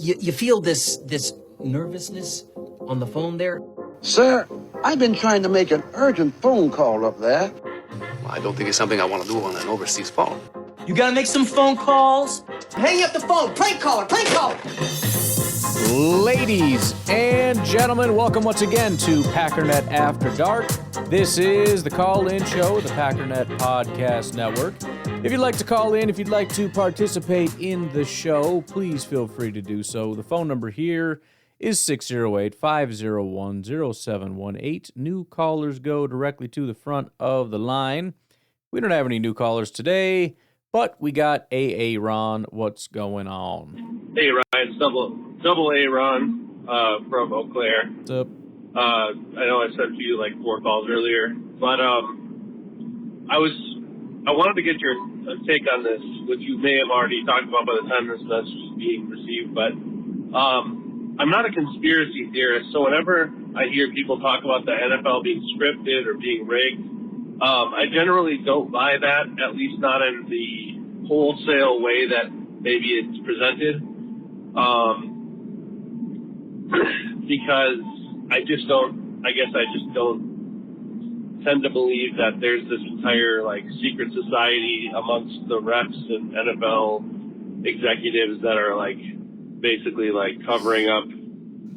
You feel this nervousness on the phone there? Sir, I've been trying to make an urgent phone call up there. Well, I don't think it's something I want to do on an overseas phone. You gotta make some phone calls. Hang up the phone. Prank caller. Prank caller. Ladies and gentlemen, welcome once again to Packernet After Dark. This is the call-in show, the Packernet Podcast Network. If you'd like to call in, if you'd like to participate in the show, please feel free to do so. The phone number here is 608-501-0718. New callers go directly to the front of the line. We don't have any new callers today, but we got AA Ron. What's going on? Hey, Ryan. Double A Ron from Eau Claire. What's up? I know I sent you like 4 calls earlier, but I wanted to get your take on this, which you may have already talked about by the time this message is being received, but I'm not a conspiracy theorist, so whenever I hear people talk about the NFL being scripted or being rigged, I generally don't buy that, at least not in the wholesale way that maybe it's presented, because I just don't tend to believe that there's this entire like secret society amongst the refs and NFL executives that are like basically like covering up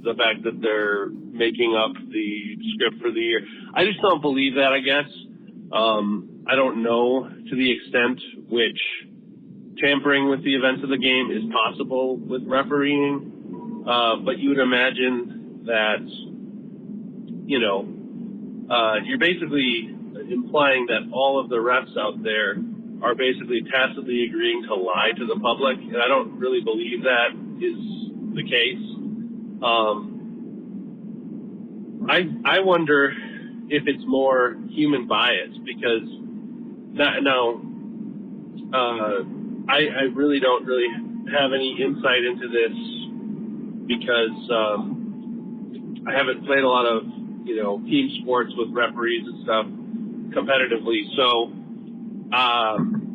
the fact that they're making up the script for the year. I just don't believe that, I guess. I don't know to the extent which tampering with the events of the game is possible with refereeing, but you would imagine that, you know, you're basically implying that all of the refs out there are basically tacitly agreeing to lie to the public, and I don't really believe that is the case. I wonder if it's more human bias, because I really don't really have any insight into this because I haven't played a lot of, you know, team sports with referees and stuff competitively. So,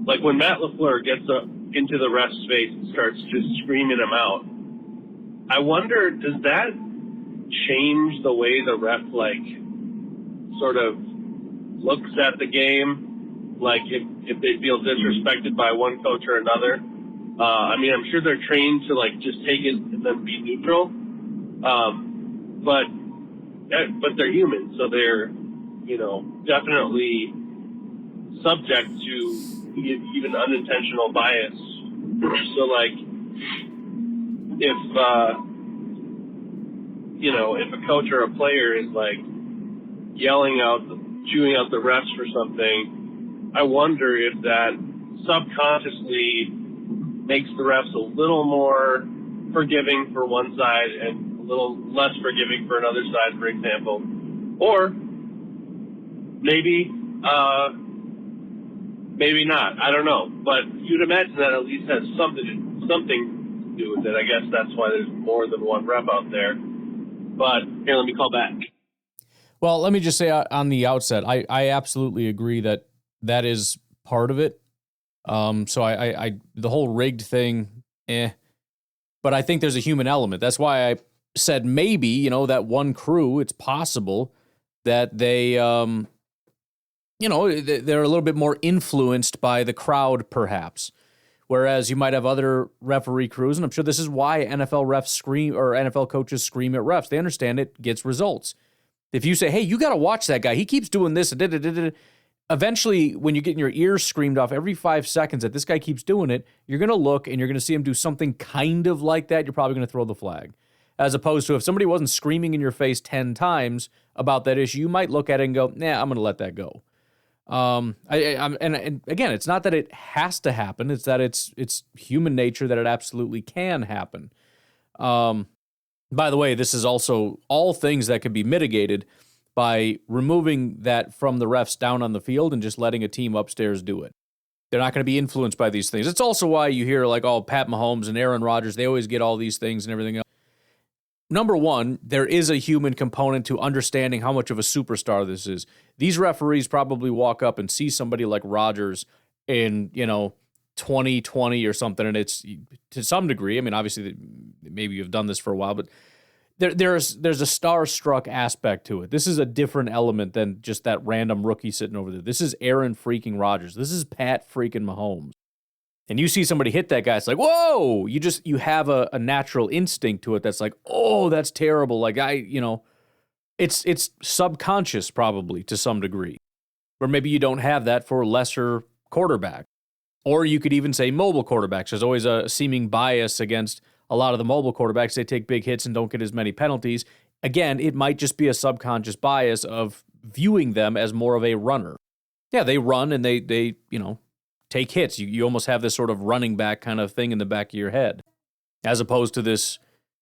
like when Matt LaFleur gets into the ref's face and starts just screaming him out, I wonder, does that change the way the ref, like, sort of looks at the game? Like, if they feel disrespected by one coach or another? I mean, I'm sure they're trained to, like, just take it and then be neutral. But they're human, so they're, you know, definitely subject to even unintentional bias. So, like, if a coach or a player is, like, chewing out the refs for something, I wonder if that subconsciously makes the refs a little more forgiving for one side and a little less forgiving for another side, for example. Or maybe not. I don't know. But you'd imagine that at least has something to do with it. I guess that's why there's more than one ref out there. But here, let me call back. Well, let me just say on the outset, I absolutely agree that is part of it. So I the whole rigged thing, but I think there's a human element. That's why I said maybe, you know, that one crew, it's possible that they, they're a little bit more influenced by the crowd, perhaps. Whereas you might have other referee crews, and I'm sure this is why NFL refs scream or NFL coaches scream at refs. They understand it gets results. If you say, hey, you got to watch that guy, he keeps doing this, eventually, when you're getting your ears screamed off every 5 seconds that this guy keeps doing it, you're going to look and you're going to see him do something kind of like that. You're probably going to throw the flag. As opposed to if somebody wasn't screaming in your face 10 times about that issue, you might look at it and go, nah, I'm going to let that go. And again, it's not that it has to happen. It's that it's human nature that it absolutely can happen. By the way, this is also all things that could be mitigated by removing that from the refs down on the field and just letting a team upstairs do it. They're not going to be influenced by these things. It's also why you hear like, oh, Pat Mahomes and Aaron Rodgers, they always get all these things and everything else. Number one, there is a human component to understanding how much of a superstar this is. These referees probably walk up and see somebody like Rodgers in, 2020 or something, and it's to some degree, I mean, obviously maybe you've done this for a while, but there's a starstruck aspect to it. This is a different element than just that random rookie sitting over there. This is Aaron freaking Rodgers. This is Pat freaking Mahomes. And you see somebody hit that guy, it's like, whoa! You have a natural instinct to it that's like, oh, that's terrible. Like it's subconscious probably to some degree. Or maybe you don't have that for lesser quarterbacks. Or you could even say mobile quarterbacks. There's always a seeming bias against a lot of the mobile quarterbacks. They take big hits and don't get as many penalties. Again, it might just be a subconscious bias of viewing them as more of a runner. Yeah, they run and they take hits. You almost have this sort of running back kind of thing in the back of your head, as opposed to this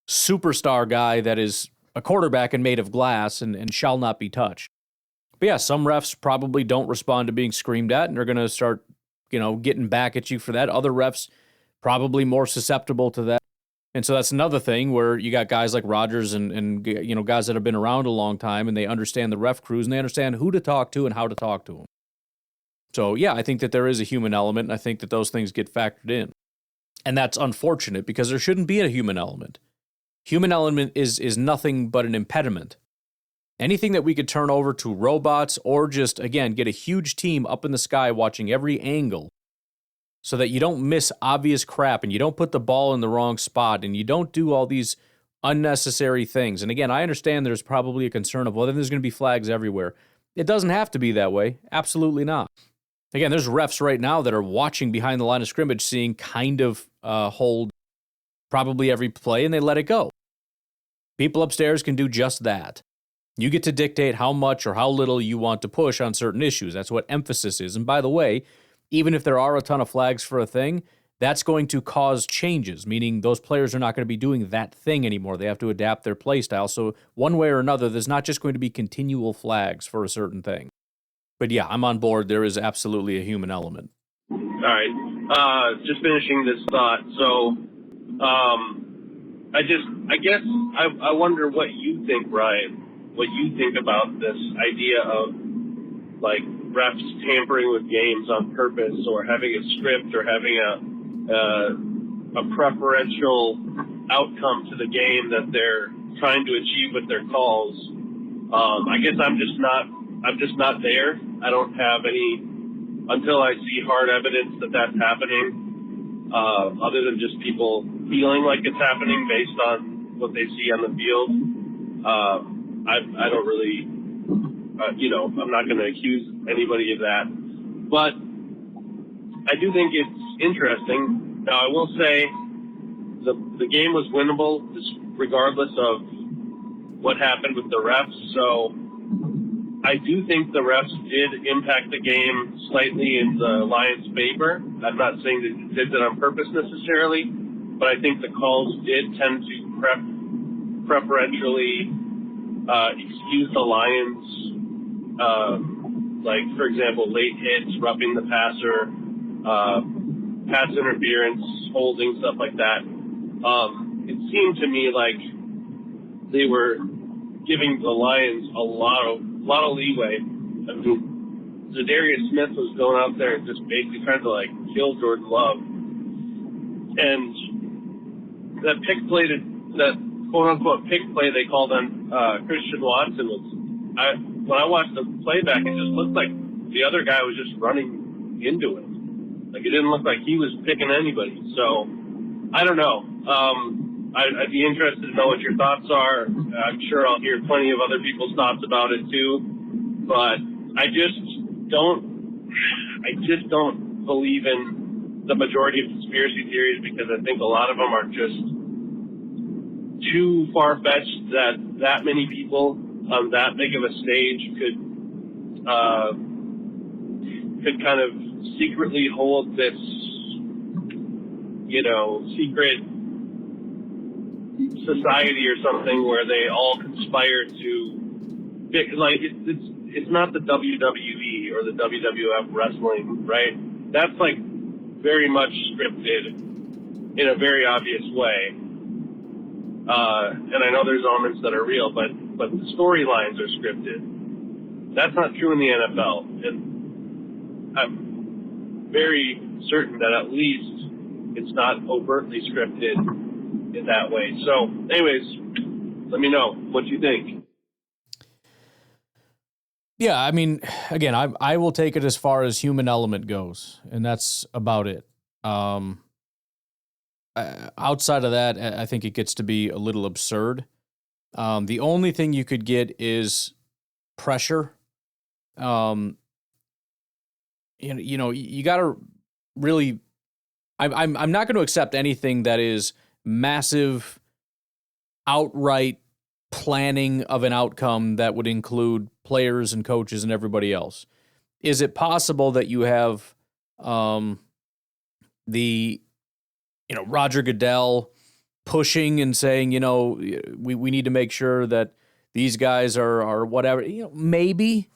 superstar guy that is a quarterback and made of glass and shall not be touched. But yeah, some refs probably don't respond to being screamed at, and they're going to start getting back at you for that. Other refs probably more susceptible to that. And so that's another thing where you got guys like Rodgers and guys that have been around a long time, and they understand the ref crews and they understand who to talk to and how to talk to them. So yeah, I think that there is a human element, and I think that those things get factored in. And that's unfortunate because there shouldn't be a human element. Human element is nothing but an impediment. Anything that we could turn over to robots or just, again, get a huge team up in the sky watching every angle so that you don't miss obvious crap and you don't put the ball in the wrong spot and you don't do all these unnecessary things. And again, I understand there's probably a concern of, well, then there's going to be flags everywhere. It doesn't have to be that way. Absolutely not. Again, there's refs right now that are watching behind the line of scrimmage, seeing kind of hold probably every play, and they let it go. People upstairs can do just that. You get to dictate how much or how little you want to push on certain issues. That's what emphasis is. And by the way, even if there are a ton of flags for a thing, that's going to cause changes, meaning those players are not going to be doing that thing anymore. They have to adapt their play style. So one way or another, there's not just going to be continual flags for a certain thing. But yeah, I'm on board. There is absolutely a human element. All right. Just finishing this thought. So, I wonder what you think, Ryan. What you think about this idea of like refs tampering with games on purpose, or having a script, or having a preferential outcome to the game that they're trying to achieve with their calls. I guess I'm just not there. I don't have any until I see hard evidence that that's happening. Other than just people feeling like it's happening based on what they see on the field. I don't really, I'm not going to accuse anybody of that. But I do think it's interesting. Now, I will say the game was winnable regardless of what happened with the refs. So I do think the refs did impact the game slightly in the Lions' favor. I'm not saying that they did that on purpose necessarily, but I think the calls did tend to preferentially excuse the Lions, like, for example, late hits, roughing the passer, pass interference, holding, stuff like that. It seemed to me like they were giving the Lions a lot of leeway. I mean, Zadarius Smith was going out there and just basically trying to, like, kill Jordan Love. And that pick play, that quote-unquote pick play they called on Christian Watson when I watched the playback, it just looked like the other guy was just running into it. Like, it didn't look like he was picking anybody. So, I don't know. I'd be interested to know what your thoughts are. I'm sure I'll hear plenty of other people's thoughts about it too. But I just don't believe in the majority of conspiracy theories, because I think a lot of them are just too far-fetched that many people on that big of a stage could kind of secretly hold this, secret society or something where they all conspire to pick, like, it's not the WWE or the WWF wrestling, right? That's like very much scripted in a very obvious way. And I know there's elements that are real, but the storylines are scripted. That's not true in the NFL. And very certain that at least it's not overtly scripted in that way. So, anyways, let me know what you think. Yeah, I mean, again, I will take it as far as human element goes, and that's about it. Outside of that, I think it gets to be a little absurd. The only thing you could get is pressure. You got to really. I'm not going to accept anything that is massive, outright planning of an outcome that would include players and coaches and everybody else. Is it possible that you have Roger Goodell pushing and saying, we need to make sure that these guys are whatever, maybe.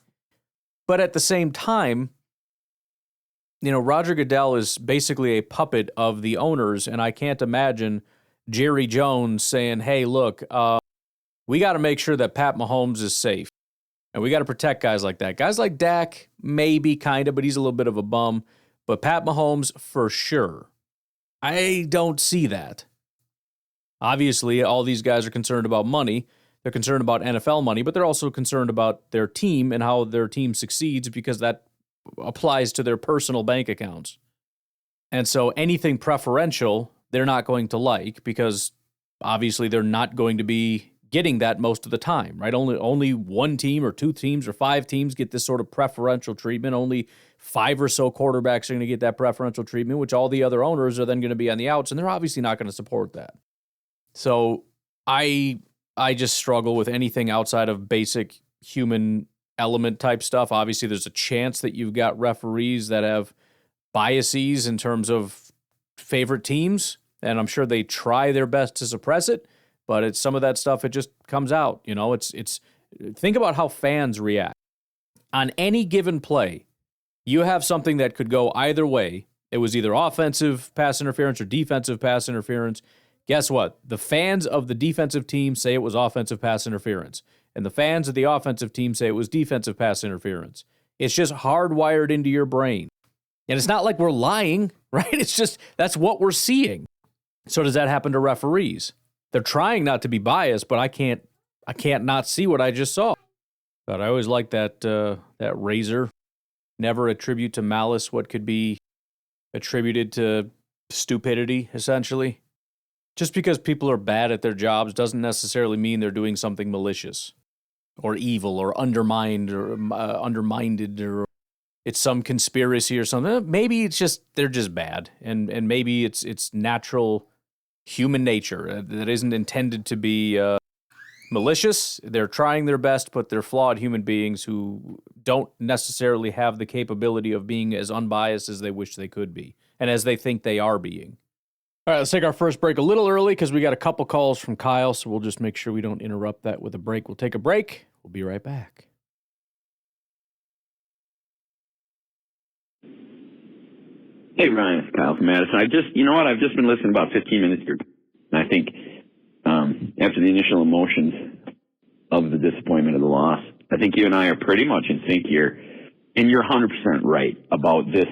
But at the same time, Roger Goodell is basically a puppet of the owners, and I can't imagine Jerry Jones saying, hey, look, we got to make sure that Pat Mahomes is safe. And we got to protect guys like that. Guys like Dak, maybe, kind of, but he's a little bit of a bum. But Pat Mahomes, for sure. I don't see that. Obviously, all these guys are concerned about money. They're concerned about NFL money, but they're also concerned about their team and how their team succeeds because that applies to their personal bank accounts. And so anything preferential, they're not going to like because obviously they're not going to be getting that most of the time, right? Only one team or two teams or five teams get this sort of preferential treatment. Only 5 or so quarterbacks are going to get that preferential treatment, which all the other owners are then going to be on the outs, and they're obviously not going to support that. So I just struggle with anything outside of basic human element type stuff. Obviously, there's a chance that you've got referees that have biases in terms of favorite teams, and I'm sure they try their best to suppress it. But it's some of that stuff, it just comes out. It's think about how fans react. On any given play, you have something that could go either way. It was either offensive pass interference or defensive pass interference. Guess what? The fans of the defensive team say it was offensive pass interference. And the fans of the offensive team say it was defensive pass interference. It's just hardwired into your brain. And it's not like we're lying, right? It's just that's what we're seeing. So does that happen to referees? They're trying not to be biased, but I can't not see what I just saw. But I always like that razor. Never attribute to malice what could be attributed to stupidity, essentially. Just because people are bad at their jobs doesn't necessarily mean they're doing something malicious or evil or undermined or or it's some conspiracy or something. Maybe it's just they're just bad, and maybe it's natural human nature that isn't intended to be malicious. They're trying their best, but they're flawed human beings who don't necessarily have the capability of being as unbiased as they wish they could be and as they think they are being. All right, let's take our first break a little early because we got a couple calls from Kyle, so we'll just make sure we don't interrupt that with a break. We'll take a break. We'll be right back. Hey, Ryan, it's Kyle from Madison. I've just been listening about 15 minutes here, and I think after the initial emotions of the disappointment of the loss, I think you and I are pretty much in sync here, and you're 100% right about this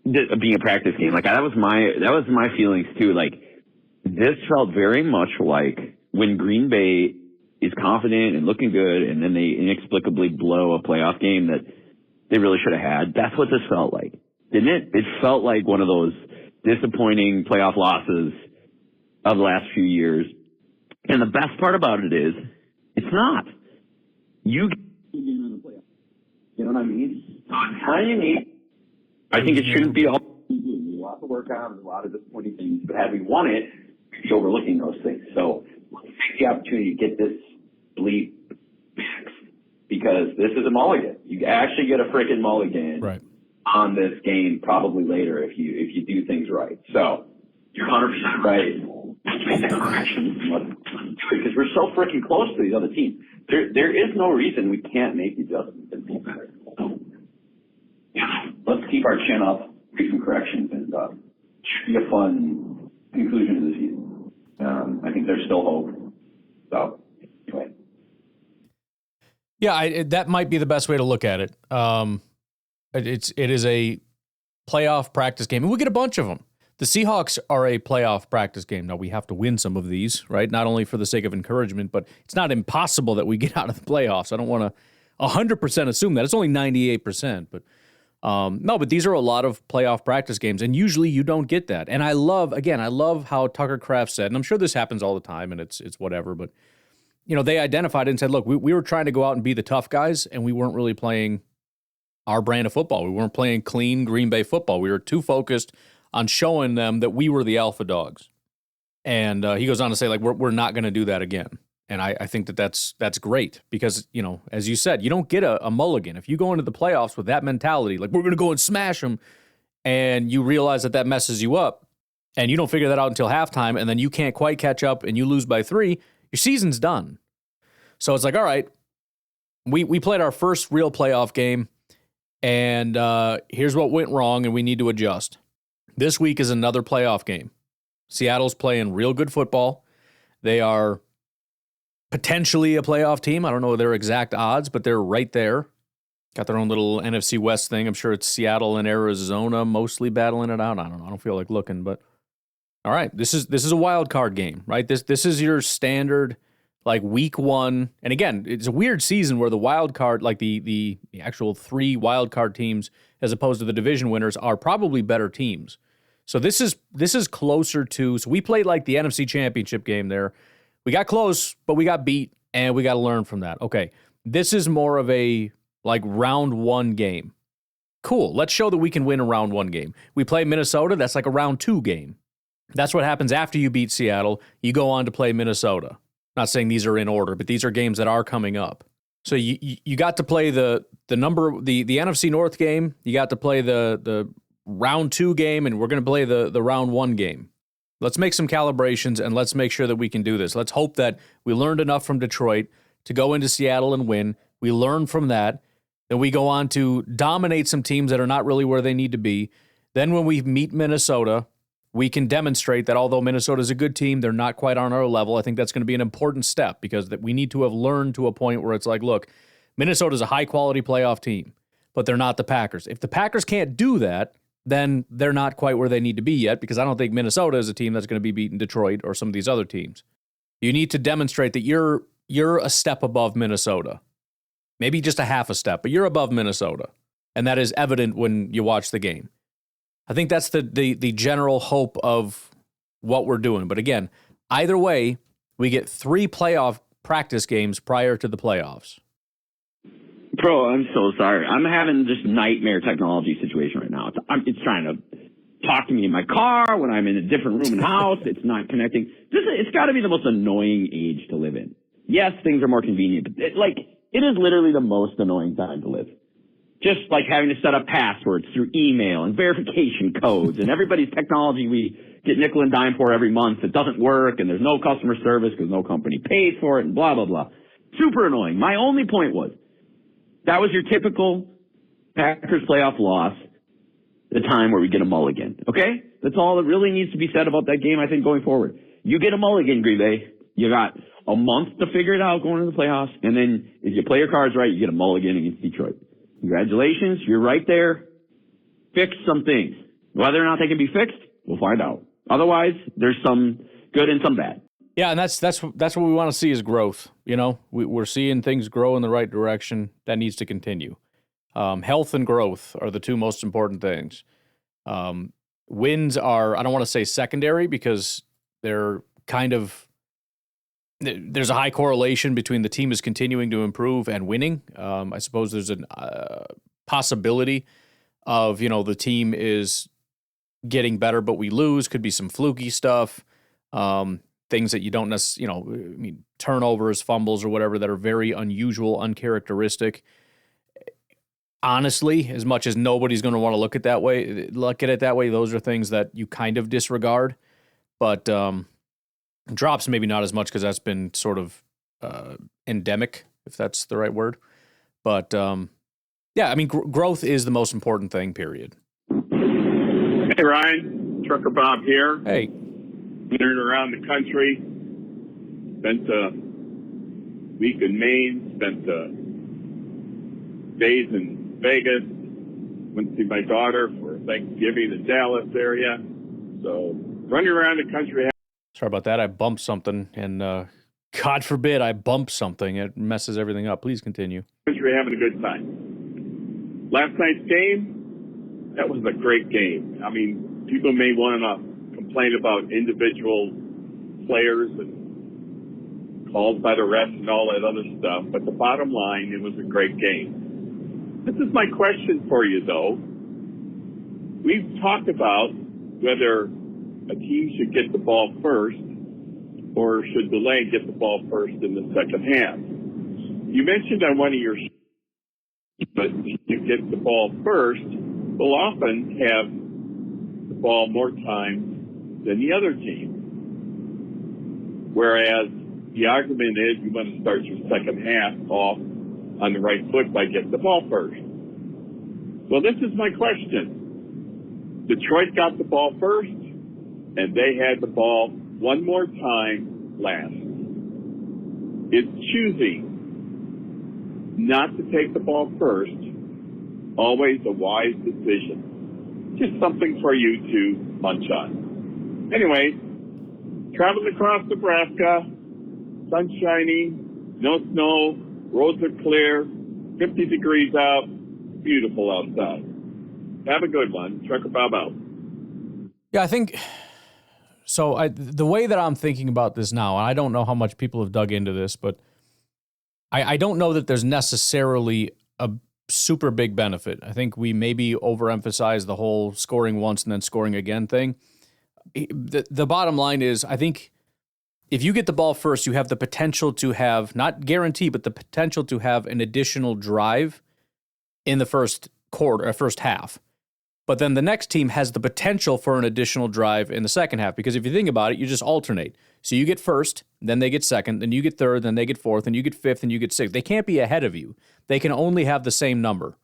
being a practice game. Like that was my feelings too. Like this felt very much like when Green Bay is confident and looking good, and then they inexplicably blow a playoff game that they really should have had. That's what this felt like, didn't it? It felt like one of those disappointing playoff losses of the last few years. And the best part about it is, it's not. You know what I mean? How unique. I think it shouldn't be all. There's a lot to work on. There's a lot of disappointing things. But had we won it, we'd be overlooking those things. So let's take the opportunity to get this bleep fixed, because this is a mulligan. You actually get a freaking mulligan on this game probably later if you do things right. So you're 100% right. Let's make the corrections. Let's do it, because we're so freaking close to these other teams. There is no reason we can't make the adjustments and be better. So, yeah, let's keep our chin up, make some corrections, and should be a fun conclusion to the season. I think there's still hope. So, anyway. Yeah, that might be the best way to look at it. It is a playoff practice game, and we get a bunch of them. The Seahawks are a playoff practice game. Now, we have to win some of these, right? Not only for the sake of encouragement, but it's not impossible that we get out of the playoffs. I don't want to 100% assume that. It's only 98%. But no, but these are a lot of playoff practice games, and usually you don't get that. And I love how Tucker Kraft said, and I'm sure this happens all the time, and it's whatever, but they identified it and said, look, we were trying to go out and be the tough guys, and we weren't really playing our brand of football. We weren't playing clean Green Bay football. We were too focused on showing them that we were the alpha dogs. And he goes on to say, like, we're not going to do that again. And I think that's great because, as you said, you don't get a mulligan. If you go into the playoffs with that mentality, like, we're going to go and smash them, and you realize that messes you up, and you don't figure that out until halftime, and then you can't quite catch up, and you lose by 3, your season's done. So it's like, all right, we played our first real playoff game, and here's what went wrong, and we need to adjust. This week is another playoff game. Seattle's playing real good football. They are potentially a playoff team. I don't know their exact odds, but they're right there. Got their own little NFC West thing. I'm sure it's Seattle and Arizona mostly battling it out. I don't know. I don't feel like looking, but all right. This is a wild card game, right? This is your standard like week 1. And again, it's a weird season where the wild card, like the actual 3 wild card teams as opposed to the division winners are probably better teams. So this is closer to, so we played like the NFC Championship game there. We got close, but we got beat, and we got to learn from that. Okay, this is more of a like round 1 game. Cool, let's show that we can win a round 1 game. We play Minnesota, that's like a round 2 game. That's what happens after you beat Seattle. You go on to play Minnesota. Not saying these are in order, but these are games that are coming up. So you got to play the NFC North game. You got to play the round 2 game, and we're going to play the round 1 game. Let's make some calibrations, and let's make sure that we can do this. Let's hope that we learned enough from Detroit to go into Seattle and win. We learn from that. Then we go on to dominate some teams that are not really where they need to be. Then when we meet Minnesota, we can demonstrate that although Minnesota is a good team, they're not quite on our level. I think that's going to be an important step because that we need to have learned to a point where it's like, look, Minnesota's a high-quality playoff team, but they're not the Packers. If the Packers can't do that, then they're not quite where they need to be yet because I don't think Minnesota is a team that's going to be beating Detroit or some of these other teams. You need to demonstrate that you're a step above Minnesota. Maybe just a half a step, but you're above Minnesota. And that is evident when you watch the game. I think that's the general hope of what we're doing. But again, either way, we get 3 playoff practice games prior to the playoffs. Bro, I'm so sorry. I'm having this nightmare technology situation right now. It's trying to talk to me in my car when I'm in a different room in the house. It's not connecting. It's got to be the most annoying age to live in. Yes, things are more convenient, but it is literally the most annoying time to live. Just like having to set up passwords through email and verification codes and everybody's technology we get nickel and dime for every month. It doesn't work and there's no customer service because no company pays for it and blah, blah, blah. Super annoying. My only point was that was your typical Packers playoff loss, the time where we get a mulligan. Okay? That's all that really needs to be said about that game, I think, going forward. You get a mulligan, Green Bay. You got a month to figure it out going into the playoffs. And then if you play your cards right, you get a mulligan against Detroit. Congratulations, you're right there. Fix some things. Whether or not they can be fixed, we'll find out. Otherwise, there's some good and some bad. Yeah, and that's what we want to see is growth. We're seeing things grow in the right direction. That needs to continue. Health and growth are the 2 most important things. Wins are, I don't want to say secondary because they're kind of, there's a high correlation between the team is continuing to improve and winning. I suppose there's a possibility of, the team is getting better, but we lose. Could be some fluky stuff. Things that you don't necessarily, turnovers, fumbles, or whatever that are very unusual, uncharacteristic. Honestly, as much as nobody's going to want to look at it that way, those are things that you kind of disregard. But drops maybe not as much because that's been sort of endemic, if that's the right word. But growth is the most important thing. Period. Hey Ryan, Trucker Bob here. Hey. Wandered around the country, spent a week in Maine, spent days in Vegas, went to see my daughter for Thanksgiving in Dallas area. So running around the country. Sorry about that. I bumped something, and God forbid I bump something. It messes everything up. Please continue. Country having a good time. Last night's game, that was a great game. I mean, people may want to complain about individual players and calls by the refs and all that other stuff, but the bottom line, it was a great game. This is my question for you, though. We've talked about whether a team should get the ball first or should delay and get the ball first in the second half. You mentioned on one of your but you get the ball first will often have the ball more times than the other team. Whereas the argument is you want to start your second half off on the right foot by getting the ball first. Well, this is my question. Detroit got the ball first, and they had the ball one more time last. Is choosing not to take the ball first always a wise decision? Just something for you to munch on. Anyway, traveling across Nebraska, sun shining, no snow, roads are clear, 50 degrees out, beautiful outside. Have a good one. Trucker Bob out. Yeah, I think so. The way that I'm thinking about this now, and I don't know how much people have dug into this, but I don't know that there's necessarily a super big benefit. I think we maybe overemphasize the whole scoring once and then scoring again thing. The bottom line is, I think if you get the ball first, you have the potential to have, not guarantee, but the potential to have an additional drive in the first quarter, first half. But then the next team has the potential for an additional drive in the second half. Because if you think about it, you just alternate. So you get first, then they get second, then you get third, then they get fourth, and you get fifth, and you get sixth. They can't be ahead of you. They can only have the same number.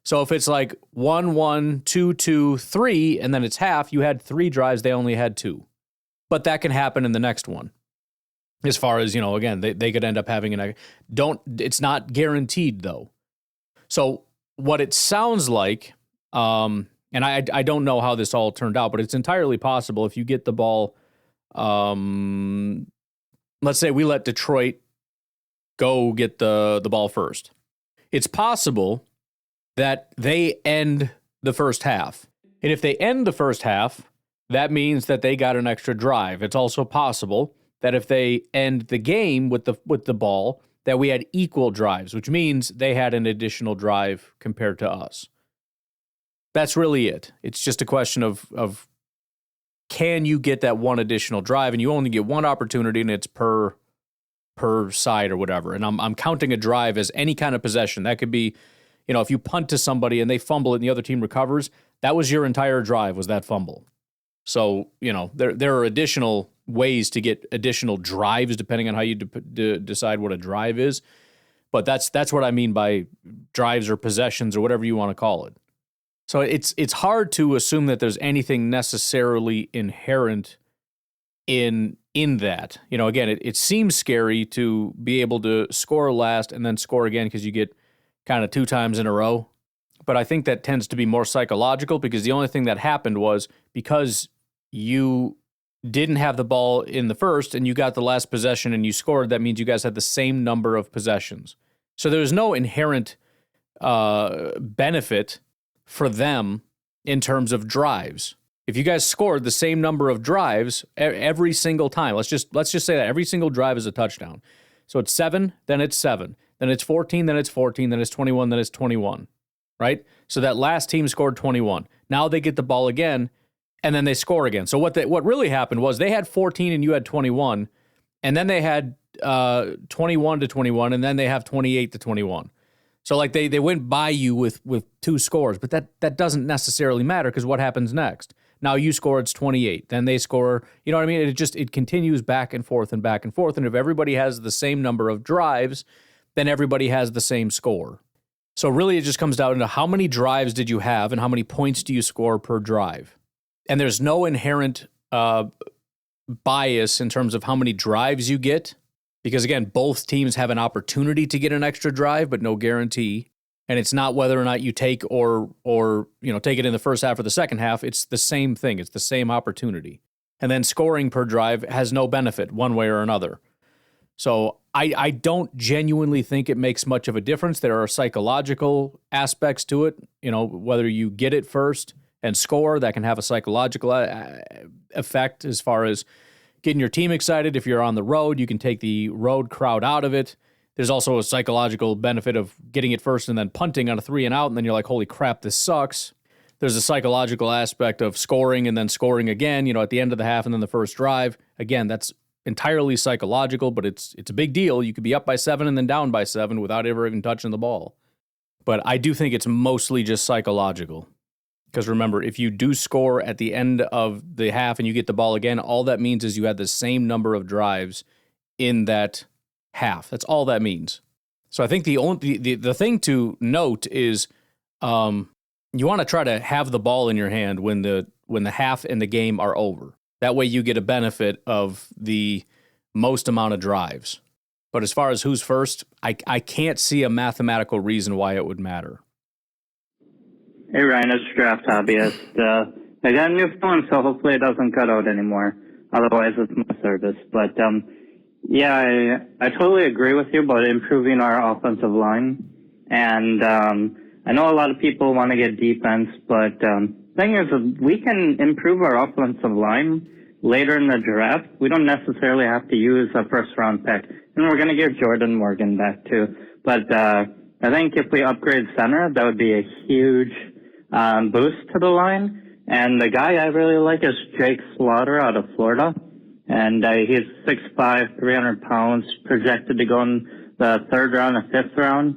So if it's like 1, 1, 2, 2, 3, and then it's half, you had 3 drives, they only had 2. But that can happen in the next one. As far as, again, they could end up having it's not guaranteed though. So what it sounds like, and I don't know how this all turned out, but it's entirely possible if you get the ball, let's say we let Detroit go get the ball first. It's possible that they end the first half. And if they end the first half, that means that they got an extra drive. It's also possible that if they end the game with the ball, that we had equal drives, which means they had an additional drive compared to us. That's really it. It's just a question of can you get that one additional drive, and you only get one opportunity, and it's per side or whatever. And I'm counting a drive as any kind of possession. That could be, if you punt to somebody and they fumble it and the other team recovers, that was your entire drive, was that fumble. So, there are additional ways to get additional drives depending on how you decide what a drive is. But that's what I mean by drives or possessions or whatever you want to call it. So it's hard to assume that there's anything necessarily inherent in that. Again, it seems scary to be able to score last and then score again because you get kind of 2 times in a row. But I think that tends to be more psychological because the only thing that happened was because you didn't have the ball in the first and you got the last possession and you scored, that means you guys had the same number of possessions. So there's no inherent benefit for them in terms of drives. If you guys scored the same number of drives every single time, let's just say that every single drive is a touchdown. So it's 7, then it's 7, then it's 14, then it's 14, then it's 21, then it's 21, right? So that last team scored 21. Now they get the ball again, and then they score again. So what really happened was they had 14 and you had 21, and then they had 21 to 21, and then they have 28 to 21. So like they went by you with 2 scores, but that doesn't necessarily matter because what happens next? Now you score, it's 28. Then they score, you know what I mean? It continues back and forth and back and forth. And if everybody has the same number of drives, then everybody has the same score. So really it just comes down to how many drives did you have and how many points do you score per drive? And there's no inherent bias in terms of how many drives you get. Because again, both teams have an opportunity to get an extra drive, but no guarantee. And it's not whether or not you take or take it in the first half or the second half. It's the same thing. It's the same opportunity. And then scoring per drive has no benefit one way or another. So I don't genuinely think it makes much of a difference. There are psychological aspects to it. Whether you get it first and score, that can have a psychological effect as far as getting your team excited. If you're on the road, you can take the road crowd out of it. There's also a psychological benefit of getting it first and then punting on a 3 and out, and then you're like, holy crap, this sucks. There's a psychological aspect of scoring and then scoring again, at the end of the half and then the first drive. Again, that's entirely psychological, but it's a big deal. You could be up by 7 and then down by 7 without ever even touching the ball. But I do think it's mostly just psychological. Because remember, if you do score at the end of the half and you get the ball again, all that means is you had the same number of drives in that half. That's all that means. So I think the thing to note is you want to try to have the ball in your hand when the half and the game are over. That way you get a benefit of the most amount of drives. But as far as who's first, I can't see a mathematical reason why it would matter. Hey Ryan, it's Draft Hobbyist. I got a new phone, so hopefully it doesn't cut out anymore. Otherwise, it's my service. But yeah, I totally agree with you about improving our offensive line. And I know a lot of people want to get defense, but thing is, we can improve our offensive line later in the draft. We don't necessarily have to use a first-round pick. And we're going to give Jordan Morgan back, too. But I think if we upgrade center, that would be a huge boost to the line. And the guy I really like is Jake Slaughter out of Florida. And he's 6'5", 300 pounds, projected to go in the 3rd round and 5th round.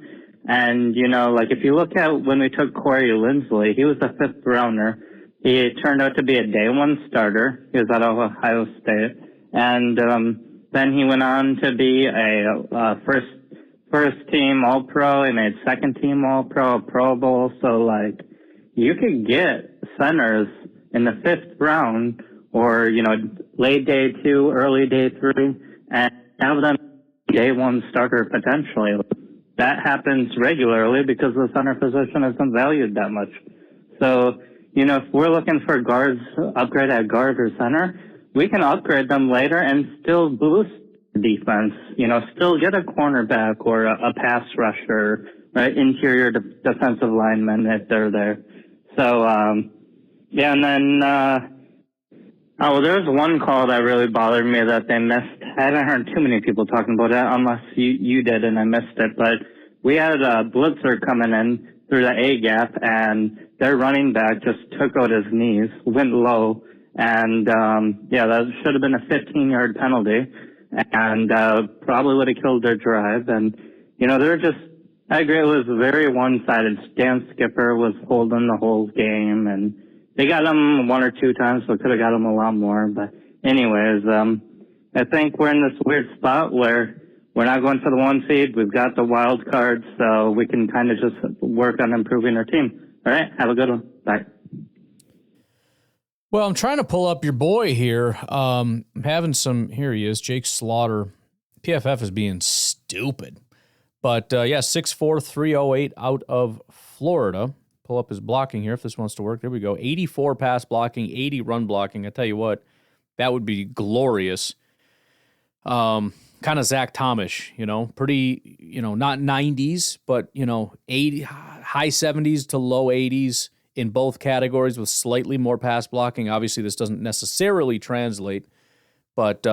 And, if you look at when we took Corey Linsley, he was a 5th rounder. He turned out to be a day 1 starter. He was out of Ohio State. And then he went on to be a first team All-Pro. He made 2nd team All-Pro, Pro Bowl. So, you could get centers in the 5th round or, late day 2, early day 3, and have them day 1 starter potentially. That happens regularly because the center position isn't valued that much. So, if we're looking for guards, upgrade at guard or center, we can upgrade them later and still boost defense. Still get a cornerback or a pass rusher, right? Interior defensive lineman if they're there. So, yeah, and then, there's one call that really bothered me that they missed. I haven't heard too many people talking about it unless you did and I missed it. But we had a blitzer coming in through the A gap and their running back just took out his knees, went low. And, that should have been a 15-yard penalty and probably would have killed their drive. And, I agree, it was very one-sided. Stan Skipper was holding the whole game and they got him 1 or 2 times, so could have got him a lot more. But anyways, I think we're in this weird spot where we're not going for the 1 seed. We've got the wild card, so we can kind of just work on improving our team. All right, have a good one. Bye. Well, I'm trying to pull up your boy here. I'm having some, here he is, Jake Slaughter. PFF is being stupid. But, 6'4", 308 out of Florida. Pull up his blocking here if this wants to work. There we go. 84 pass blocking, 80 run blocking. I tell you what, that would be glorious. Kind of Zach Thomas, pretty, not 90s, but, 80, high 70s to low 80s in both categories with slightly more pass blocking. Obviously, this doesn't necessarily translate, but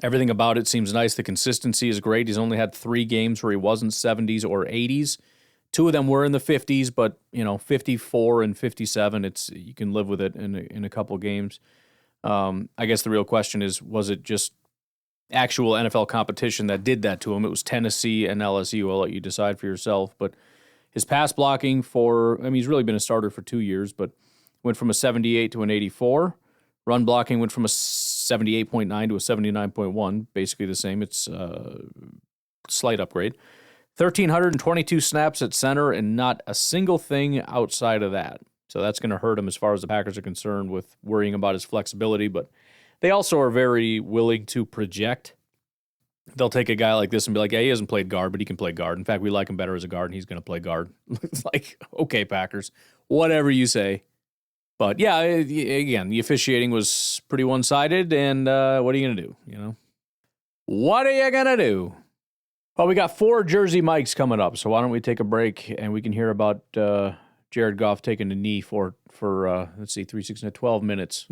everything about it seems nice. The consistency is great. He's only had 3 games where he wasn't 70s or 80s. 2 of them were in the 50s, but 54 and 57, you can live with it in a couple games. I guess the real question is, was it just actual NFL competition that did that to him? It was Tennessee and LSU. I'll let you decide for yourself. But his pass blocking he's really been a starter for 2 years, but went from a 78 to an 84. Run blocking went from a 78.9 to a 79.1, basically the same. It's a slight upgrade. 1,322 snaps at center and not a single thing outside of that. So that's going to hurt him as far as the Packers are concerned with worrying about his flexibility. But they also are very willing to project they'll take a guy like this and be like, yeah, he hasn't played guard, but he can play guard. In fact, we like him better as a guard, and he's going to play guard. It's like, okay, Packers, whatever you say. But yeah, again, the officiating was pretty one-sided, and what are you going to do, you know? What are you going to do? Well, we got 4 Jersey Mikes coming up, so why don't we take a break, and we can hear about Jared Goff taking a knee for let's see, 3, 6, 12 minutes.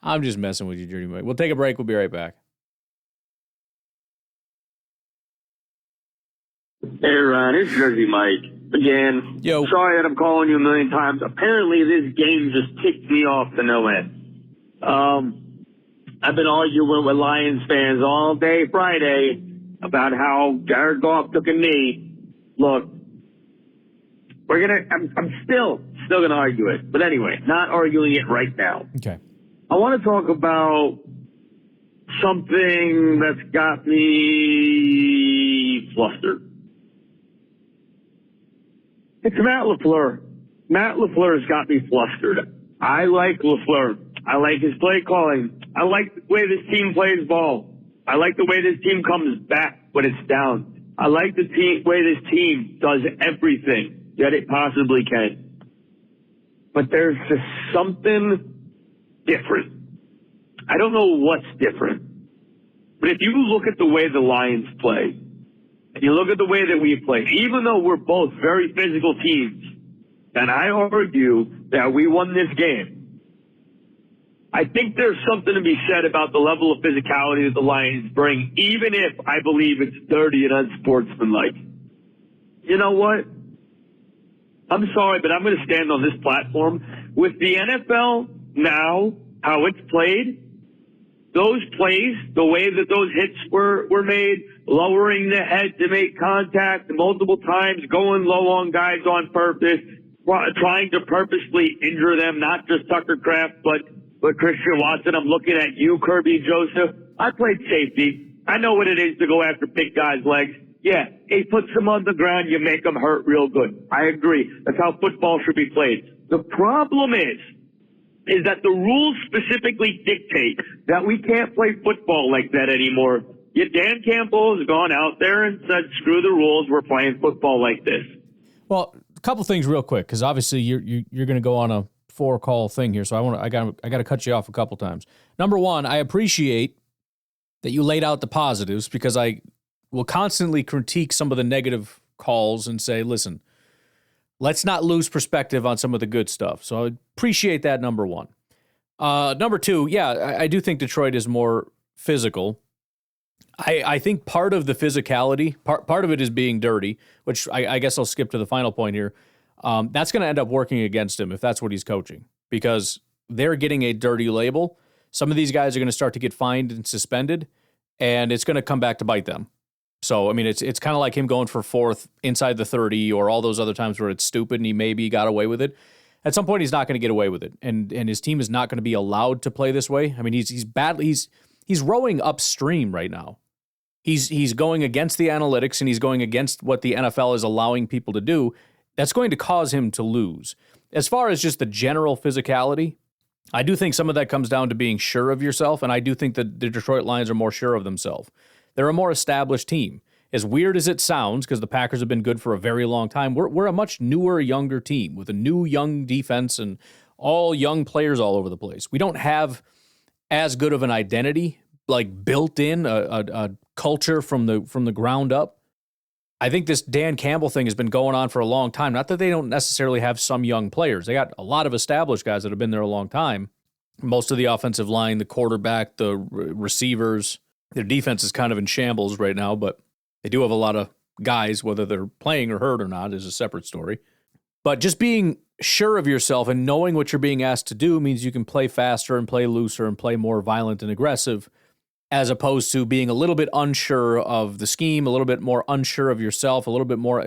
I'm just messing with you, Jersey Mike. We'll take a break. We'll be right back. Hey, Ron, it's Jersey Mike again. Yo. Sorry that I'm calling you a million times. Apparently, this game just ticked me off to no end. I've been arguing with Lions fans all day Friday about how Jared Goff took a knee. Look, I'm still gonna argue it. But anyway, not arguing it right now. Okay. I want to talk about something that's got me flustered. It's Matt LaFleur. Matt LaFleur's got me flustered. I like LaFleur. I like his play calling. I like the way this team plays ball. I like the way this team comes back when it's down. I like the way this team does everything that it possibly can. But there's just something different. I don't know what's different. But if you look at the way the Lions play, and you look at the way that we play, even though we're both very physical teams, and I argue that we won this game, I think there's something to be said about the level of physicality that the Lions bring, even if I believe it's dirty and unsportsmanlike. You know what? I'm sorry, but I'm going to stand on this platform. With the NFL now, how it's played, those plays, the way that those hits were made, lowering the head to make contact multiple times, going low on guys on purpose, trying to purposely injure them, not just Tucker Kraft, but Christian Watson. I'm looking at you, Kirby Joseph. I played safety. I know what it is to go after big guys' legs. Yeah, he puts them on the ground, you make them hurt real good. I agree. That's how football should be played. The problem is that the rules specifically dictate that we can't play football like that anymore. Yet Dan Campbell has gone out there and said, screw the rules, we're playing football like this. Well, a couple things real quick, because obviously you're going to go on a 4-call thing here, so I got to cut you off a couple times. Number one, I appreciate that you laid out the positives, because I will constantly critique some of the negative calls and say, listen, let's not lose perspective on some of the good stuff. So I appreciate that, number one. Number two, yeah, I do think Detroit is more physical. I think part of the physicality, part of it is being dirty, which I guess I'll skip to the final point here. That's going to end up working against him if that's what he's coaching, because they're getting a dirty label. Some of these guys are going to start to get fined and suspended, and it's going to come back to bite them. So, I mean, it's kind of like him going for 4th inside the 30, or all those other times where it's stupid and he maybe got away with it. At some point, he's not going to get away with it, and his team is not going to be allowed to play this way. I mean, he's rowing upstream right now. He's going against the analytics, and he's going against what the NFL is allowing people to do. That's going to cause him to lose. As far as just the general physicality, I do think some of that comes down to being sure of yourself, and I do think that the Detroit Lions are more sure of themselves. They're a more established team. As weird as it sounds, because the Packers have been good for a very long time, we're a much newer, younger team with a new, young defense and all young players all over the place. We don't have as good of an identity, like built in, a culture from the ground up. I think this Dan Campbell thing has been going on for a long time. Not that they don't necessarily have some young players. They got a lot of established guys that have been there a long time. Most of the offensive line, the quarterback, the receivers. Their defense is kind of in shambles right now, but they do have a lot of guys. Whether they're playing or hurt or not is a separate story. But just being sure of yourself and knowing what you're being asked to do means you can play faster and play looser and play more violent and aggressive, as opposed to being a little bit unsure of the scheme, a little bit more unsure of yourself, a little bit more.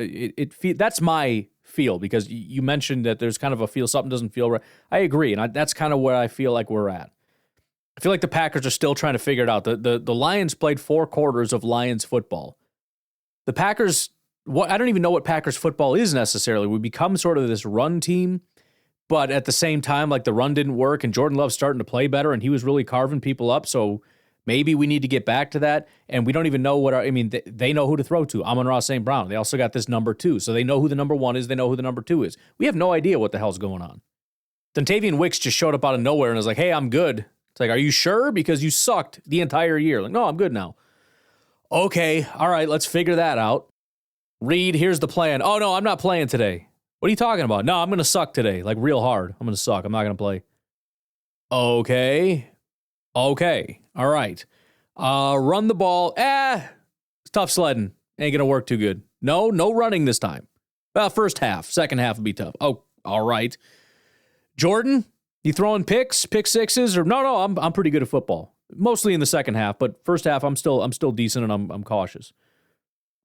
That's my feel, because you mentioned that there's kind of a feel something doesn't feel right. I agree, and that's kind of where I feel like we're at. I feel like the Packers are still trying to figure it out. The Lions played 4 quarters of Lions football. The Packers, I don't even know what Packers football is necessarily. We become sort of this run team, but at the same time, like, the run didn't work, and Jordan Love's starting to play better, and he was really carving people up, so Maybe we need to get back to that, and we don't even know they know who to throw to. Amon-Ra St. Brown. They also got this number 2, so they know who the number 1 is. They know who the number 2 is. We have no idea what the hell's going on. Dontavian Wicks just showed up out of nowhere and was like, hey, I'm good. It's like, are you sure? Because you sucked the entire year. Like, no, I'm good now. Okay, all right, let's figure that out. Reed, here's the plan. Oh, no, I'm not playing today. What are you talking about? No, I'm going to suck today, like real hard. I'm going to suck. I'm not going to play. Okay, all right. Run the ball. It's tough sledding. Ain't going to work too good. No running this time. Well, first half. Second half will be tough. Oh, all right. Jordan, you throwing pick sixes? Or no, I'm pretty good at football. Mostly in the second half, but first half I'm still decent and I'm cautious.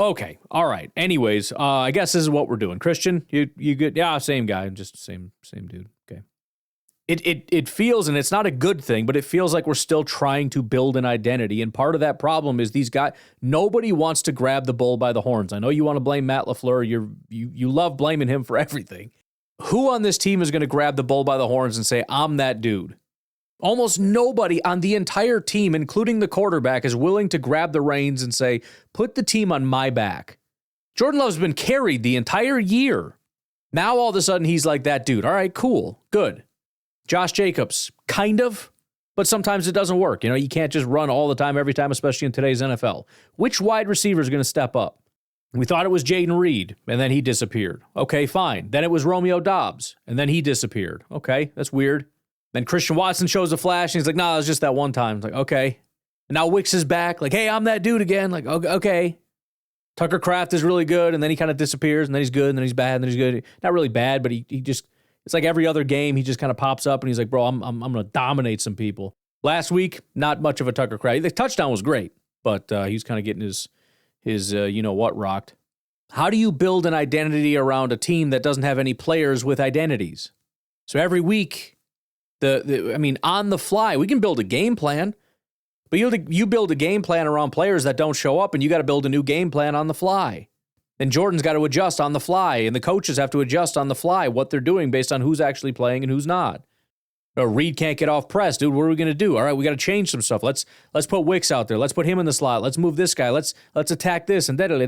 Okay, all right. Anyways, I guess this is what we're doing. Christian, you good? Yeah, same guy, just same dude. Okay. It feels, and it's not a good thing, but it feels like we're still trying to build an identity, and part of that problem is these guys. Nobody wants to grab the bull by the horns. I know you want to blame Matt LaFleur. You love blaming him for everything. Who on this team is going to grab the bull by the horns and say, I'm that dude? Almost nobody on the entire team, including the quarterback, is willing to grab the reins and say, put the team on my back. Jordan Love's been carried the entire year. Now all of a sudden he's like that dude. All right, cool, good. Josh Jacobs, kind of, but sometimes it doesn't work. You know, you can't just run all the time, every time, especially in today's NFL. Which wide receiver is going to step up? We thought it was Jaden Reed, and then he disappeared. Okay, fine. Then it was Romeo Doubs, and then he disappeared. Okay, that's weird. Then Christian Watson shows a flash, and he's like, nah, it was just that one time. It's like, okay. And now Wicks is back, like, hey, I'm that dude again. Like, okay. Tucker Kraft is really good, and then he kind of disappears, and then he's good, and then he's bad, and then he's good. Not really bad, but he just, it's like every other game, he just kind of pops up, and he's like, bro, I'm going to dominate some people. Last week, not much of a Tucker Kraft. The touchdown was great, but he was kind of getting his you-know-what rocked. How do you build an identity around a team that doesn't have any players with identities? So every week, on the fly, we can build a game plan, but you build a game plan around players that don't show up, and you got to build a new game plan on the fly. Then Jordan's got to adjust on the fly, and the coaches have to adjust on the fly what they're doing based on who's actually playing and who's not. Reed can't get off press, dude. What are we going to do? All right, we got to change some stuff. Let's put Wicks out there. Let's put him in the slot. Let's move this guy. Let's attack this and diddle.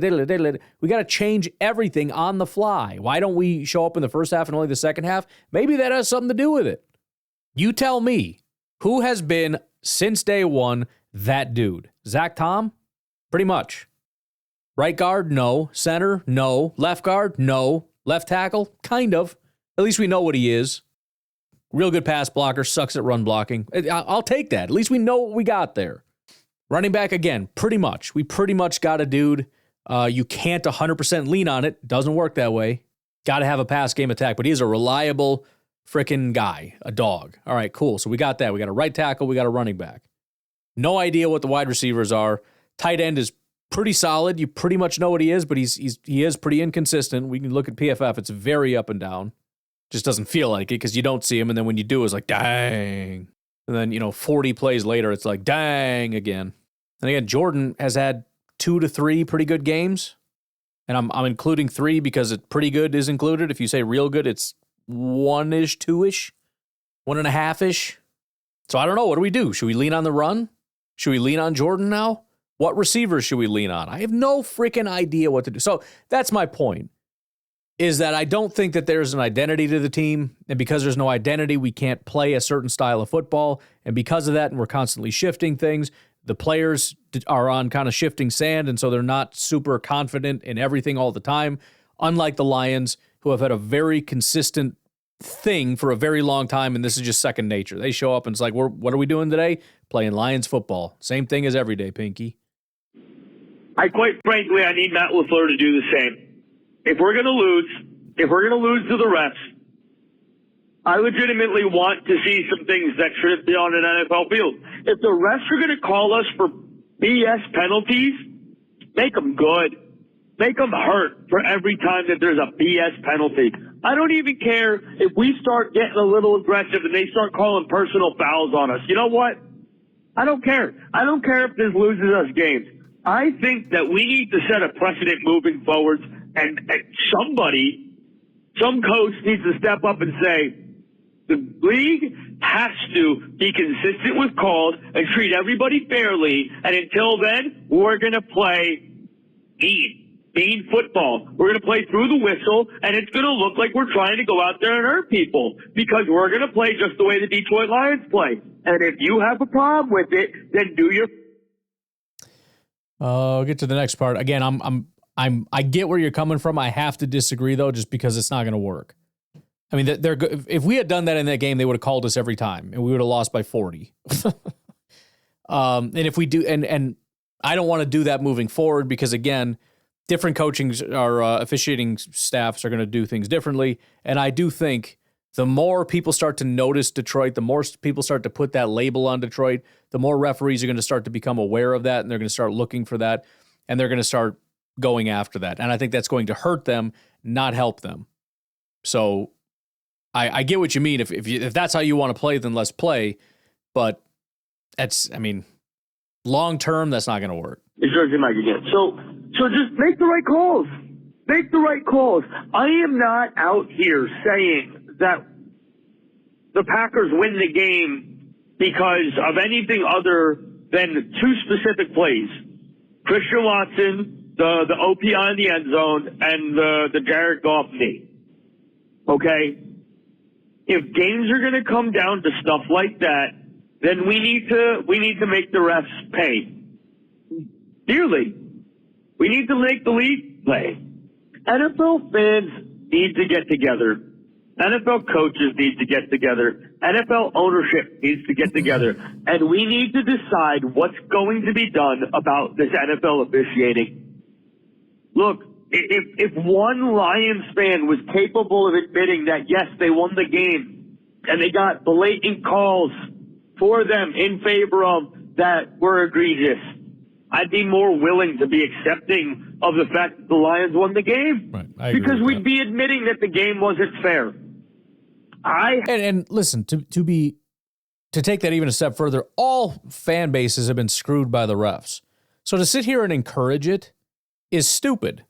We got to change everything on the fly. Why don't we show up in the first half and only the second half? Maybe that has something to do with it. You tell me, who has been, since day one, that dude? Zach Tom? Pretty much. Right guard? No. Center? No. Left guard? No. Left tackle? Kind of. At least we know what he is. Real good pass blocker, sucks at run blocking. I'll take that. At least we know what we got there. Running back, again, pretty much. We pretty much got a dude. You can't 100% lean on it. Doesn't work that way. Got to have a pass game attack, but he's a reliable freaking guy, a dog. All right, cool. So we got that. We got a right tackle. We got a running back. No idea what the wide receivers are. Tight end is pretty solid. You pretty much know what he is, but he is pretty inconsistent. We can look at PFF. It's very up and down. Just doesn't feel like it because you don't see him, and then when you do, it's like, dang. And then, 40 plays later, it's like, dang again. And again, Jordan has had 2 to 3 pretty good games, and I'm including 3 because pretty good is included. If you say real good, it's 1-ish, 2-ish, 1.5-ish. So I don't know. What do we do? Should we lean on the run? Should we lean on Jordan now? What receivers should we lean on? I have no freaking idea what to do. So that's my point. Is that I don't think that there's an identity to the team, and because there's no identity, we can't play a certain style of football, and because of that, and we're constantly shifting things, the players are on kind of shifting sand, and so they're not super confident in everything all the time, unlike the Lions, who have had a very consistent thing for a very long time, and this is just second nature. They show up, and it's like, what are we doing today? Playing Lions football. Same thing as every day, Pinky. I need Matt LaFleur to do the same. If we're going to lose to the refs, I legitimately want to see some things that shouldn't be on an NFL field. If the refs are going to call us for BS penalties, make them good. Make them hurt for every time that there's a BS penalty. I don't even care if we start getting a little aggressive and they start calling personal fouls on us. You know what? I don't care. I don't care if this loses us games. I think that we need to set a precedent moving forward. And some coach needs to step up and say, The league has to be consistent with calls and treat everybody fairly. And until then, we're going to play mean football. We're going to play through the whistle, and it's going to look like we're trying to go out there and hurt people because we're going to play just the way the Detroit Lions play. And if you have a problem with it, then do your. I'll get to the next part. Again, I get where you're coming from. I have to disagree though, just because it's not going to work. I mean, if we had done that in that game, they would have called us every time, and we would have lost by 40. And if we do, and I don't want to do that moving forward because, again, different coaching or officiating staffs are going to do things differently. And I do think the more people start to notice Detroit, the more people start to put that label on Detroit, the more referees are going to start to become aware of that, and they're going to start looking for that, and they're going to start going after that. And I think that's going to hurt them, not help them. So I get what you mean. If that's how you want to play, then let's play. But long term, that's not going to work. It's Jersey Mike again. So just make the right calls. Make the right calls. I am not out here saying that the Packers win the game because of anything other than two specific plays. Christian Watson, the OPI in the end zone, and the Jared Goff knee. Okay? If games are going to come down to stuff like that, then we need to make the refs pay dearly. We need to make the league play. NFL fans need to get together. NFL coaches need to get together. NFL ownership needs to get together. And we need to decide what's going to be done about this NFL officiating. Look, if one Lions fan was capable of admitting that, yes, they won the game and they got blatant calls for them in favor of that were egregious, I'd be more willing to be accepting of the fact that the Lions won the game. Right. Because we'd be admitting that the game wasn't fair. And listen, to take that even a step further, all fan bases have been screwed by the refs. So to sit here and encourage it is stupid.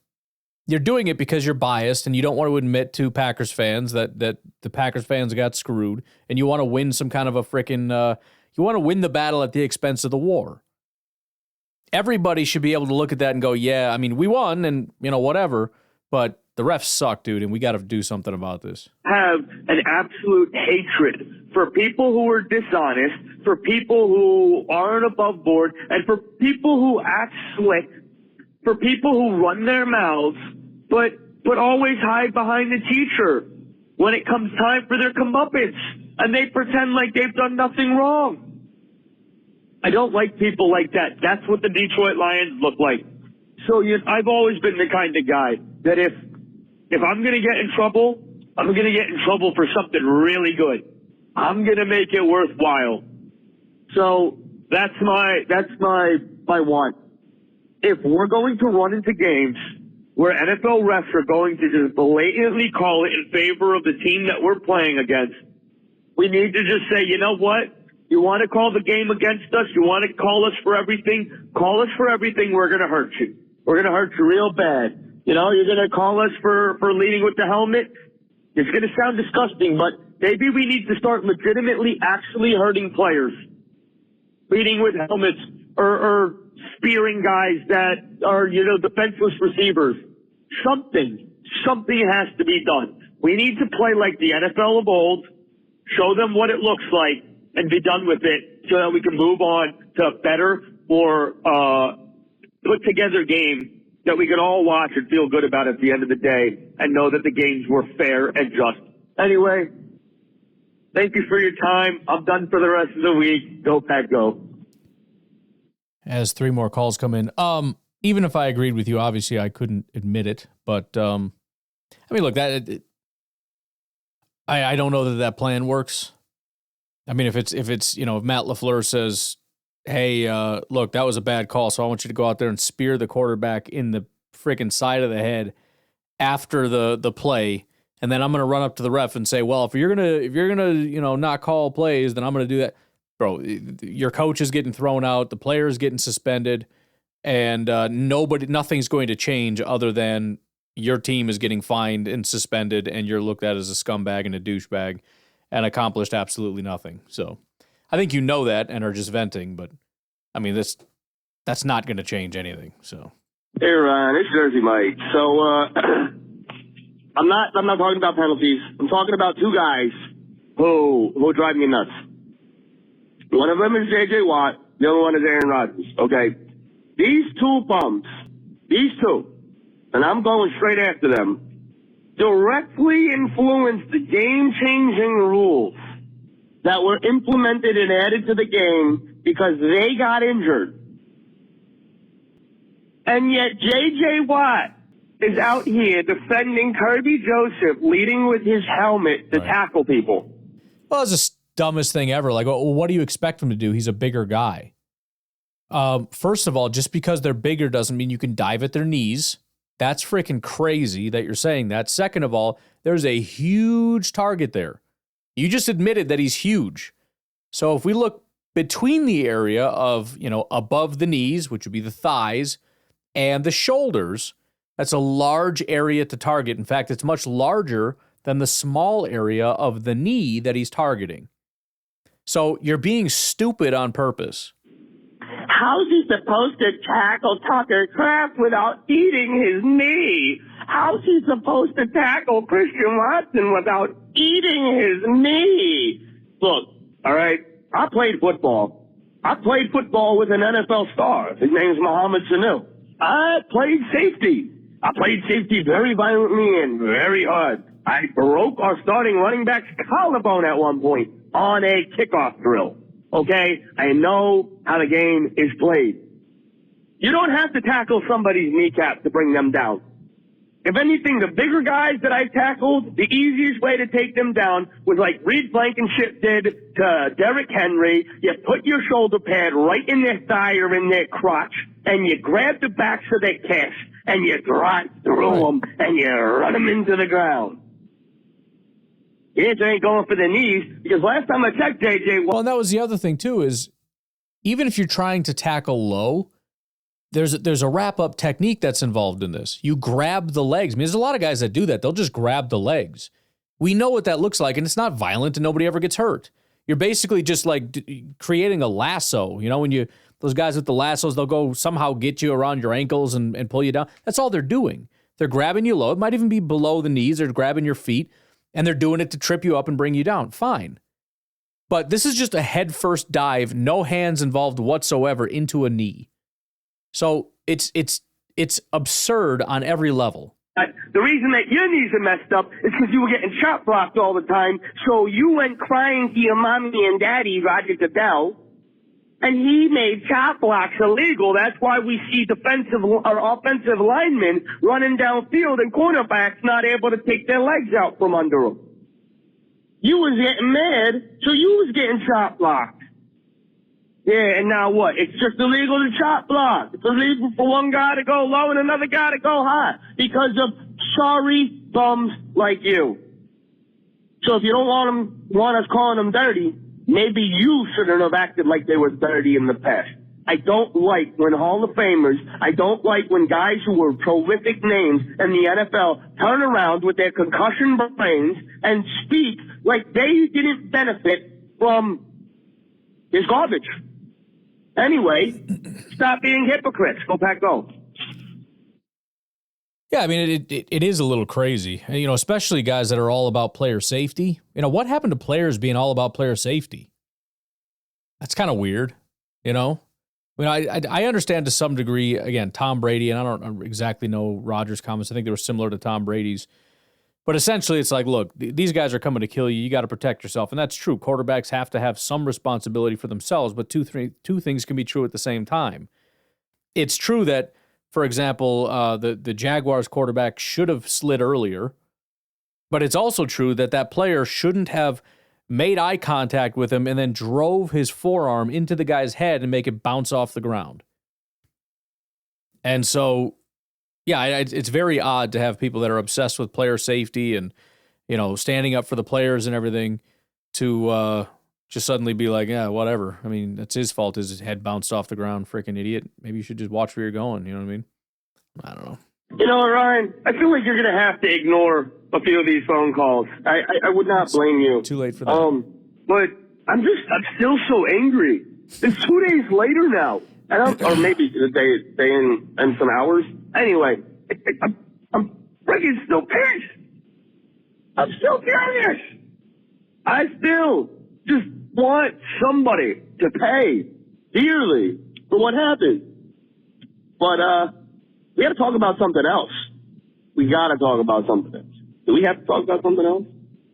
You're doing it because you're biased and you don't want to admit to Packers fans that the Packers fans got screwed, and you want to win some kind of a frickin' you want to win the battle at the expense of the war. Everybody should be able to look at that and go, yeah, I mean, we won and, whatever, but the refs suck, dude, and we got to do something about this. Have an absolute hatred for people who are dishonest, for people who aren't above board, and for people who act slick, for people who run their mouths, but always hide behind the teacher when it comes time for their comeuppance, and they pretend like they've done nothing wrong. I don't like people like that. That's what the Detroit Lions look like. So I've always been the kind of guy that if I'm going to get in trouble, I'm going to get in trouble for something really good. I'm going to make it worthwhile. So that's my want. If we're going to run into games where NFL refs are going to just blatantly call it in favor of the team that we're playing against, we need to just say, you know what? You want to call the game against us? You want to call us for everything? Call us for everything. We're going to hurt you. We're going to hurt you real bad. You're going to call us for leading with the helmet? It's going to sound disgusting, but maybe we need to start legitimately actually hurting players. Leading with helmets or spearing guys that are, defenseless receivers. Something has to be done. We need to play like the NFL of old, show them what it looks like, and be done with it so that we can move on to a better, more put together game that we can all watch and feel good about at the end of the day and know that the games were fair and just. Anyway, thank you for your time. I'm done for the rest of the week. Go Pack, go. As 3 more calls come in. Even if I agreed with you, obviously I couldn't admit it, but look, that I don't know that plan works. I mean, if Matt LaFleur says, hey, look, that was a bad call, so I want you to go out there and spear the quarterback in the freaking side of the head after the play, and then I'm going to run up to the ref and say, well, if you're gonna not call plays, then I'm going to do that. Bro, your coach is getting thrown out, the player is getting suspended, and nothing's going to change other than your team is getting fined and suspended, and you're looked at as a scumbag and a douchebag. and accomplished absolutely nothing. So I think you know that and are just venting, but I mean, that's not going to change anything. So. Hey Ryan, it's Jersey Mike. So I'm not talking about penalties. I'm talking about two guys who drive me nuts. One of them is J.J. Watt. The other one is Aaron Rodgers. Okay, these two bums, and I'm going straight after them, directly influenced the game-changing rules that were implemented and added to the game because they got injured. And yet J.J. Watt is out here defending Kirby Joseph, leading with his helmet to tackle people. Well, it's the dumbest thing ever. Like, well, what do you expect him to do? He's a bigger guy. First of all, just because they're bigger doesn't mean you can dive at their knees. That's freaking crazy that you're saying that. Second of all, there's a huge target there. You just admitted that he's huge. So if we look between the area of, above the knees, which would be the thighs, and the shoulders, that's a large area to target. In fact, it's much larger than the small area of the knee that he's targeting. So you're being stupid on purpose. How's he supposed to tackle Tucker Kraft without eating his knee? How's he supposed to tackle Christian Watson without eating his knee? Look, all right, I played football. I played football with an NFL star. His name's Mohamed Sanu. I played safety. I played safety very violently and very hard. I broke our starting running back's collarbone at one point on a kickoff drill. Okay? I know how the game is played. You don't have to tackle somebody's kneecap to bring them down. If anything, the bigger guys that I've tackled, the easiest way to take them down was like Reed Blankenship did to Derrick Henry. You put your shoulder pad right in their thigh or in their crotch, and you grab the backs of their calves, and you drive through them, and you run them into the ground. The answer ain't going for the knees, because last time I checked, JJ... Well, and that was the other thing, too, is even if you're trying to tackle low, there's a wrap-up technique that's involved in this. You grab the legs. I mean, there's a lot of guys that do that. They'll just grab the legs. We know what that looks like, and it's not violent, and nobody ever gets hurt. You're basically just like creating a lasso. You know, when those guys with the lassos, they'll go somehow get you around your ankles and pull you down. That's all they're doing. They're grabbing you low. It might even be below the knees. They're grabbing your feet, and they're doing it to trip you up and bring you down. Fine. But this is just a head-first dive, no hands involved whatsoever into a knee. So it's absurd on every level. The reason that your knees are messed up is because you were getting shot blocked all the time. So you went crying to your mommy and daddy, Roger Goodell, and he made shot blocks illegal. That's why we see defensive or offensive linemen running downfield and quarterbacks not able to take their legs out from under them. You was getting mad, so you was getting shot blocked. Yeah, and now what? It's just illegal to shot block. It's illegal for one guy to go low and another guy to go high because of sorry bums like you. So if you don't want us calling them dirty, maybe you shouldn't have acted like they were dirty in the past. I don't like when Hall of Famers, I don't like when guys who were prolific names in the NFL turn around with their concussion brains and speak like they didn't benefit from his garbage. Anyway, stop being hypocrites. Go Pack, go. Yeah, I mean, it is a little crazy, especially guys that are all about player safety. What happened to players being all about player safety? That's kind of weird, I understand to some degree, again, Tom Brady, and I don't exactly know Rodgers' comments. I think they were similar to Tom Brady's. But essentially, it's like, look, these guys are coming to kill you. You got to protect yourself. And that's true. Quarterbacks have to have some responsibility for themselves, but two things can be true at the same time. It's true that, for example, the Jaguars quarterback should have slid earlier, but it's also true that that player shouldn't have made eye contact with him and then drove his forearm into the guy's head and make it bounce off the ground. And so, yeah, it's very odd to have people that are obsessed with player safety and, standing up for the players and everything to just suddenly be like, yeah, whatever. I mean, that's his fault. His head bounced off the ground, freaking idiot. Maybe you should just watch where you're going. You know what I mean? I don't know. You know, Ryan, I feel like you're going to have to ignore a few of these phone calls. I would not blame you. Too late for that. But I'm still so angry. It's 2 days later now. Or maybe a day and some hours. Anyway, I'm freaking still pissed. I'm still furious. I still just want somebody to pay dearly for what happened. But, we got to talk about something else. We got to talk about something else. Do we have to talk about something else?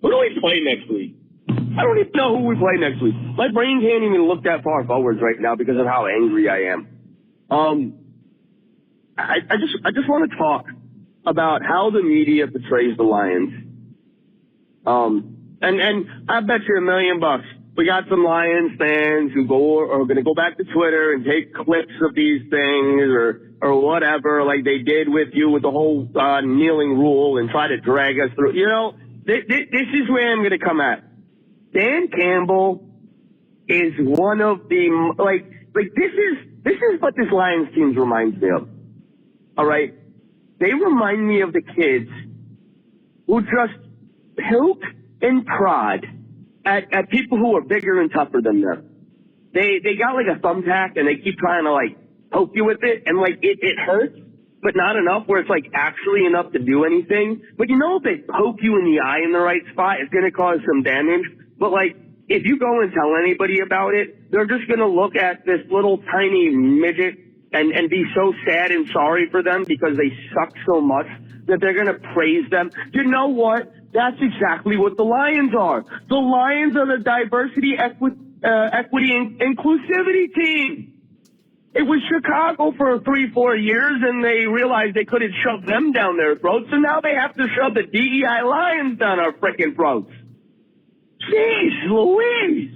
Who do we play next week? I don't even know who we play next week. My brain can't even look that far forwards right now because of how angry I am. I just want to talk about how the media portrays the Lions. And I bet you $1 million we got some Lions fans who are going to go back to Twitter and take clips of these things or whatever, like they did with you with the whole kneeling rule and try to drag us through. You know, this is where I'm going to come at. Dan Campbell is one of the this is what this Lions team reminds me of. All right, they remind me of the kids who just poke and prod at people who are bigger and tougher than them. They got like a thumbtack and they keep trying to like poke you with it, and like it hurts, but not enough where it's like actually enough to do anything. But you know, if they poke you in the eye in the right spot, it's going to cause some damage. But like, if you go and tell anybody about it, they're just going to look at this little tiny midget and be so sad and sorry for them because they suck so much that they're going to praise them. You know what? That's exactly what the Lions are. The Lions are the diversity, equity, and inclusivity team. It was Chicago for 3-4 years, and they realized they couldn't shove them down their throats, and now they have to shove the DEI Lions down our frickin' throats. Jeez Louise!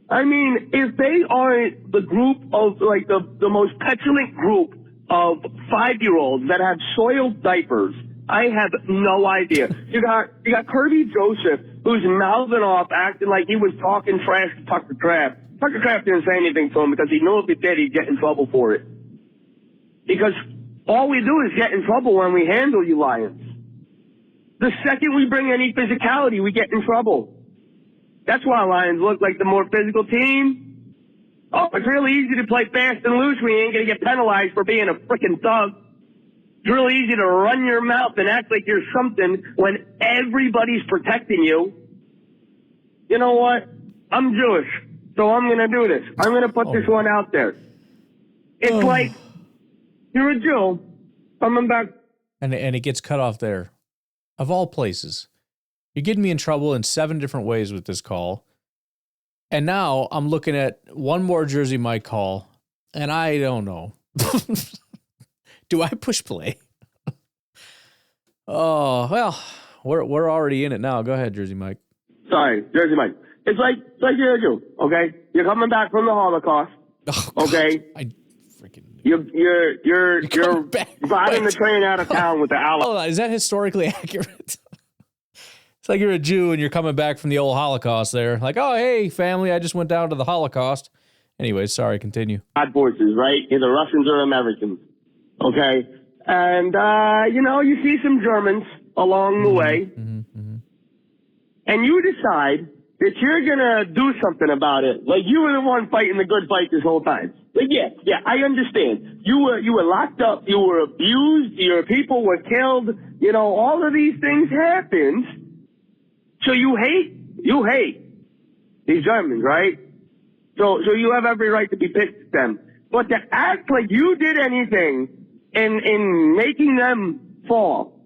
I mean, if they are the group of, like, the most petulant group of 5-year-olds that have soiled diapers, I have no idea. You got Kirby Joseph, who's mouthing off, acting like he was talking trash to Tucker Kraft. Tucker Kraft didn't say anything to him because he knew if he did, he'd get in trouble for it. Because all we do is get in trouble when we handle you Lions. The second we bring any physicality, we get in trouble. That's why Lions look like the more physical team. Oh, it's really easy to play fast and loose when you ain't going to get penalized for being a frickin' thug. It's really easy to run your mouth and act like you're something when everybody's protecting you. You know what? I'm Jewish, so I'm going to do this. I'm going to put this one out there. It's like you're a Jew coming back. And it gets cut off there. Of all places. You're getting me in trouble in 7 different ways with this call. And now I'm looking at one more Jersey Mike call, and I don't know. Do I push play? Oh, well, we're already in it now. Go ahead, Jersey Mike. Sorry, Jersey Mike. It's like you're a Jew, okay? You're coming back from the Holocaust, okay? You're riding the train out of town with the Oh, is that historically accurate? It's like you're a Jew and you're coming back from the old Holocaust there. Like, oh, hey, family, I just went down to the Holocaust. Anyways, sorry, continue. Odd voices, right? Either Russians or Americans, okay? And, you see some Germans along the way. And you decide that you're going to do something about it. Like, you were the one fighting the good fight this whole time. Like, yeah, I understand. You were locked up. You were abused. Your people were killed. You know, all of these things happened. So you hate these Germans, right? So you have every right to be pissed at them. But to act like you did anything in making them fall,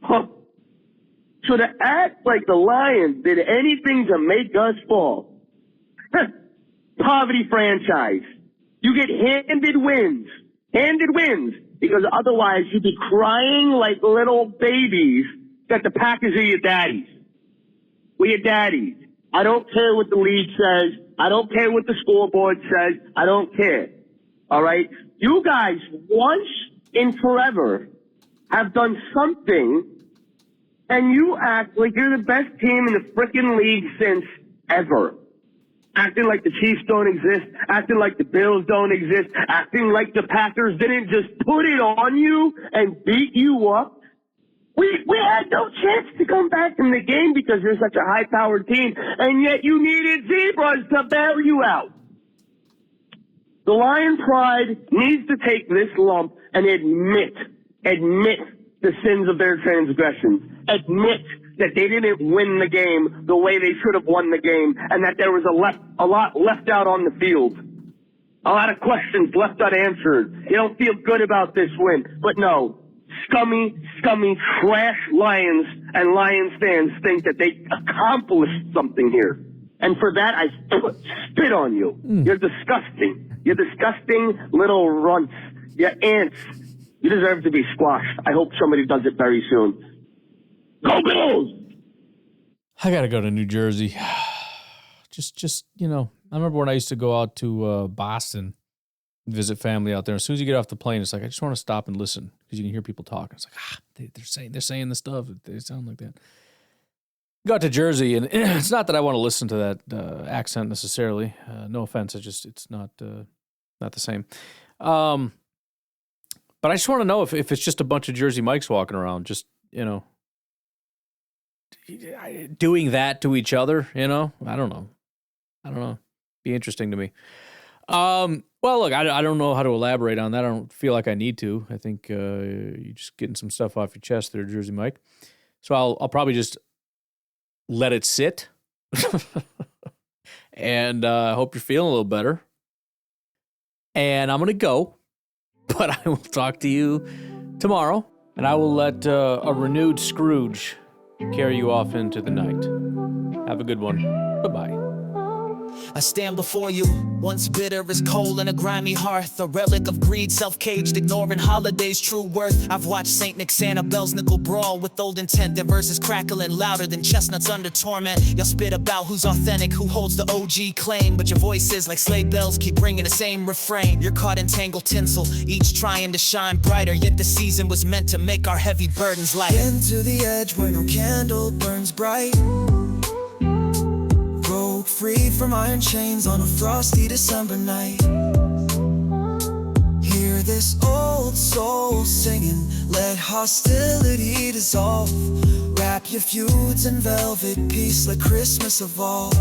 so to act like the Lions did anything to make us fall, poverty franchise. You get handed wins, because otherwise you'd be crying like little babies that the Packers are your daddies. We're your daddies. I don't care what the league says. I don't care what the scoreboard says. I don't care. All right? You guys, once and forever, have done something, and you act like you're the best team in the frickin' league since ever. acting like the Chiefs don't exist, acting like the Bills don't exist, acting like the Packers didn't just put it on you and beat you up. We had no chance to come back in the game because you're such a high-powered team, and yet you needed zebras to bail you out. The Lion pride needs to take this lump and admit the sins of their transgressions. Admit that they didn't win the game the way they should have won the game, and that there was a lot left out on the field. A lot of questions left unanswered. You don't feel good about this win, but no. Scummy, trash Lions and Lions fans think that they accomplished something here. And for that, I spit on you. You're disgusting. You're disgusting little runts. You're ants. You deserve to be squashed. I hope somebody does it very soon. Go Bills! I gotta go to New Jersey. Just I remember when I used to go out to Boston, visit family out there. As soon as you get off the plane, it's like I just want to stop and listen because you can hear people talking. It's like they're saying the stuff. They sound like that. Got to Jersey, and it's not that I want to listen to that accent necessarily. No offense, it's not the same. But I just want to know if it's just a bunch of Jersey Mikes walking around, just doing that to each other. I don't know. Be interesting to me. Well, look, I don't know how to elaborate on that. I don't feel like I need to. I think you're just getting some stuff off your chest there, Jersey Mike. So I'll probably just let it sit. And I hope you're feeling a little better. And I'm going to go. But I will talk to you tomorrow. And I will let a renewed Scrooge carry you off into the night. Have a good one. Bye-bye. I stand before you, once bitter as coal in a grimy hearth, a relic of greed, self-caged, ignoring holidays' true worth. I've watched Saint Nick Sanibel's nickel brawl with old intent, their verses crackling louder than chestnuts under torment. Y'all spit about who's authentic, who holds the OG claim, but your voices like sleigh bells keep bringing the same refrain. You're caught in tangled tinsel, each trying to shine brighter, yet the season was meant to make our heavy burdens light. Into the edge where no candle burns bright, free from iron chains on a frosty December night. Hear this old soul singing, let hostility dissolve. Wrap your feuds in velvet, peace let Christmas evolve.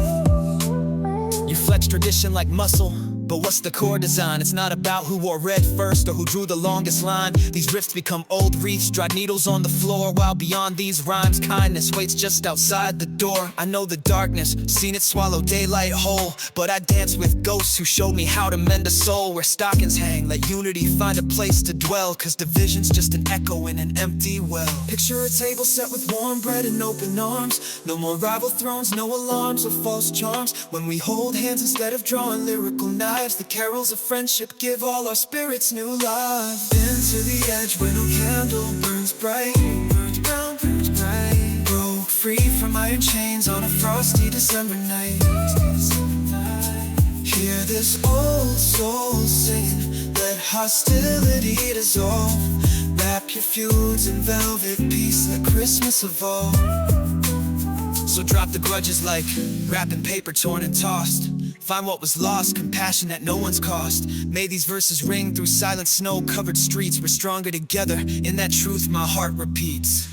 You flex tradition like muscle, but what's the core design? It's not about who wore red first or who drew the longest line. These rifts become old wreaths, dried needles on the floor, while beyond these rhymes, kindness waits just outside the door. I know the darkness, seen it swallow daylight whole, but I dance with ghosts who showed me how to mend a soul. Where stockings hang, let unity find a place to dwell, cause division's just an echo in an empty well. Picture a table set with warm bread and open arms. No more rival thrones, no alarms or false charms. When we hold hands instead of drawing lyrical knives, the carols of friendship give all our spirits new life. Into the edge where no candle burns bright, burns brown, burns bright. Broke free from iron chains on a frosty December night. Hear this old soul singing, let hostility dissolve. Wrap your feuds in velvet, peace let Christmas evolve. So drop the grudges like wrapping paper torn and tossed. Find what was lost, compassion that no one's cost. May these verses ring through silent snow-covered streets. We're stronger together, in that truth my heart repeats.